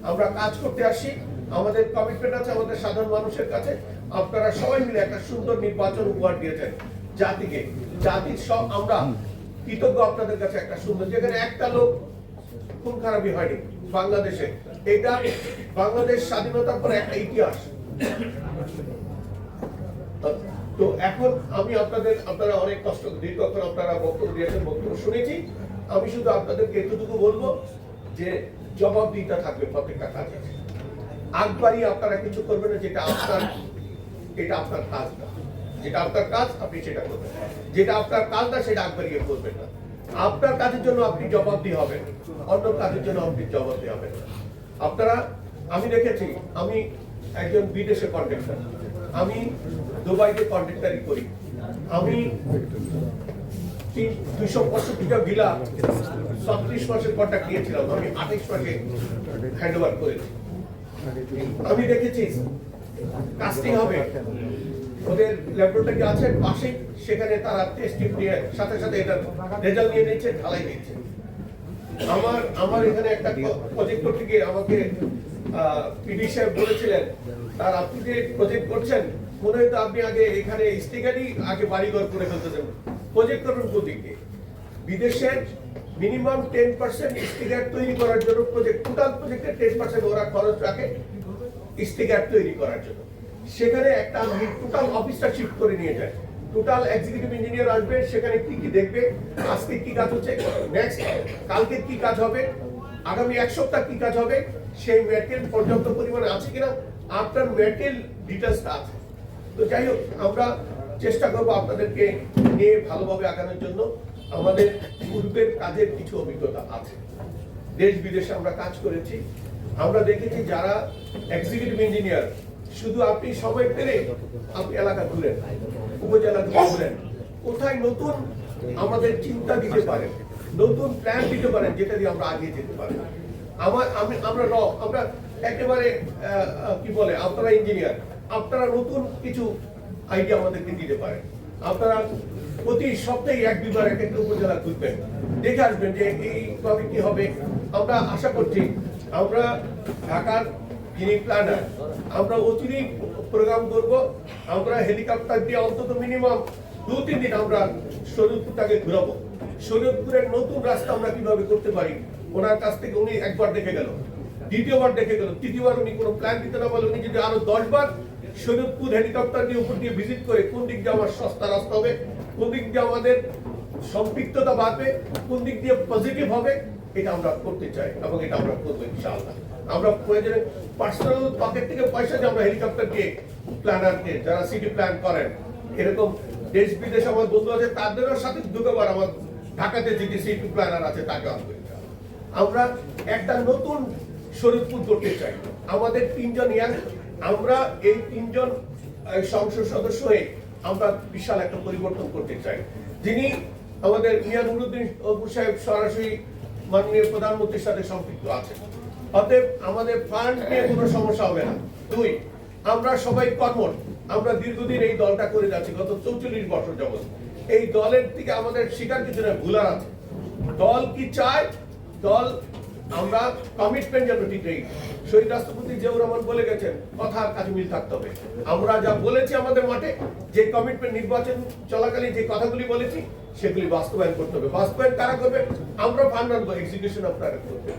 আমরা কাজ করতে আসি, আমাদের কমিটমেন্ট আছে আমাদের সাধারণ মানুষের কাছে। আপনারা সবাই মিলে একটা সুন্দর নির্বাচন উপহার দিয়েছেন জাতিকে। জাতির সব আমরা কৃতজ্ঞ আপনাদের কাছে। একটা সুন্দর, যেখানে একটা লোক খুন খারাপি হয়নি বাংলাদেশে। এটা বাংলাদেশ স্বাধীনতার পরে একটা ইতিহাস। তো এখন আমি আপনারা অনেক কষ্ট দীর্ঘক্ষণ আপনারা বক্তব্য দিয়েছেন, বক্তব্য শুনেছি। আমি শুধু আপনাদেরকে এতটুকু বলবো যে জবাবদিহিতা থাকবে প্রত্যেকটা কাজে। আগবাড়ি আপনারা কিছু করবেন না, এটা আপনার কাজ না। যেটা আপনার কাজ আপনি সেটা করবেন, যেটা আপনার কাজ না সেটা আগবাড়িয়ে করবেন না। আপনার কাজের জন্য আপনি জবাবদিহি হবেন, অন্য কাজের জন্য আপনি জবাবদিহি হবেন না। আপনারা, আমি দেখেছি, আমি একজন বিদেশে কন্ট্রাক্টর, আমি দুবাইতে কন্ট্রাক্টারি করি। আমি 265টা ভিলা 36 মাসের কন্ট্রাক্ট নিয়েছিলাম, আমি 28 মাসে হ্যান্ড ওভার করেছি। আমি দেখেছি কাস্টিং হবে, ওদের ল্যাবরেটরি আছে পাশে, সেখানে তারা টেস্ট নিয়ে সাথে সাথে এটা রেজাল্ট নিয়ে নিচ্ছে, ঢালাই দিচ্ছে। আমার এখানে একটা প্রজেক্ট করতে গিয়ে আমাকে পিডি সাহেব বলেছিলেন, তার আপনি যে প্রজেক্ট করছেন মনে হয় তো আপনি আগে এখানে স্টিকারই আগে বাড়িঘর করে ফেলতেছেন, প্রজেক্ট করবেন কোন দিক দিয়ে? বিদেশের মিনিমাম 10% স্টিকার তৈরি করার জন্য প্রজেক্ট, টোটাল প্রজেক্টের 10% ওরা খরচ রাখে স্টিকার তৈরি করার জন্য। সেখানে একটা টোটাল অফিসটা শিফট করে নিয়ে যায়, টোটাল এক্সিকিউটিভ ইঞ্জিনিয়ার আসবে, সেখানে কি কি দেখবে, আজকে কি কাজ হচ্ছে, নেক্সট কালকে কি কাজ হবে, আগামী এক সপ্তাহ কি কাজ হবে, সেই ম্যাটেরিয়াল পর্যাপ্ত পরিমাণে আছে কিনা, আপনার ম্যাটেরিয়াল ডিটেলসটা আছে। তো যাই হোক, আমরা চেষ্টা করবো আপনাদেরকে নিয়ে ভালোভাবে আগানোর জন্য। আমাদের পূর্বের কাজের কিছু অভিজ্ঞতা আছে, দেশ বিদেশে আমরা কাজ করেছি। আমরা দেখেছি যারা এক্সিকিউটিভ ইঞ্জিনিয়ার, শুধু আপনি সময় পেলে আপনি এলাকা ঘুরেন, উপজেলা ঘুরেন, কোথায় নতুন আমাদের চিন্তা দিতে পারেন, নতুন প্ল্যান দিতে পারেন, যেটা দিয়ে আমরা আগিয়ে যেতে পারি। আমরা একেবারে কি বলে, আপনারা ইঞ্জিনিয়ার, আপনারা নতুন কিছু আইডিয়া আমাদেরকে দিতে পারেন। আপনারা প্রতি সপ্তাহে 1-2 বার একটা উপজেলা ঘুরবেন, দেখে আসবেন যে এইভাবে কি হবে। আমরা আশা করছি আমরা ঢাকার যিনি প্ল্যানার, আমরা অচিরেই প্রোগ্রাম করব। আমরা হেলিকপ্টার দিয়ে অন্তত মিনিমাম 2-3 দিন আমরা শরীয়তপুরটাকে ঘুরাবো। শরীয়তপুরের নতুন রাস্তা আমরা কিভাবে করতে পারি, ওনার কাছ থেকে উনি একবার দেখে গেল, দ্বিতীয়বার দেখে গেল, তৃতীয়বার উনি কোনো প্ল্যান দিতে না বলে উনি যদি আরো 10 বার শরীয়তপুর হেলিকপ্টার দিয়ে উপর দিয়ে ভিজিট করে কোন দিক দিয়ে আমার সস্তা রাস্তা হবে, কোন দিক দিয়ে আমাদের সম্পৃক্ততা বাড়বে, কোন দিক দিয়ে পজিটিভ হবে, এটা আমরা করতে চাই এবং এটা আমরা করবো ইনশাআল্লাহ। আমরা প্রয়োজনে পার্সোনাল পকেট থেকে পয়সা দিয়ে আমরা হেলিকপ্টার দিয়ে প্ল্যানারকে, যারা সিটি প্ল্যান করেন, এরকম দেশ বিদেশ আমার বন্ধু আছে, তাদেরও সাথে দুবার আমার ঢাকাতে যে সিটি প্ল্যানার আছে তাকে আসবে। আমরা একটা নতুন শরীয়তপুর করতে চাই। আমাদের 3 জন ইয়াং, আমরা এই 3 জন সংসদ সদস্য হয়ে আমরা বিশাল একটা পরিবর্তন করতে চাই। যিনি আমাদের মিয়া নুরুদ্দিন অপু সাহেব সরাসরি মাননীয় প্রধানমন্ত্রীর সাথে সম্পৃক্ত আছেন। অতএব আমাদের ফান্ড নিয়ে কোনো সমস্যা হবে না। 2, আমরা সবাই কর্মঠ। আমরা দীর্ঘদিন এই দলটা করে যাচ্ছি, গত 44 বছর যাবত। এই দলের থেকে আমাদের শিকার কিছু না, ভুলার আছে। দল কি চায়, দল আমরা কমিটমেন্ট যেন ঠিক নেই। শহীদ রাষ্ট্রপতি জিয়াউর রহমান বলে গেছেন, কথার কাজে মিল থাকতে হবে। আমরা যা বলেছি আমাদের মাঠে, যে কমিটমেন্ট নির্বাচন চলাকালীন যে কথাগুলি বলেছি, সেগুলি বাস্তবায়ন করতে হবে। বাস্তবায়ন কারা করবে? আমরা ফান্ড আনবো, এক্সিকিউশন আপনারা করবেন।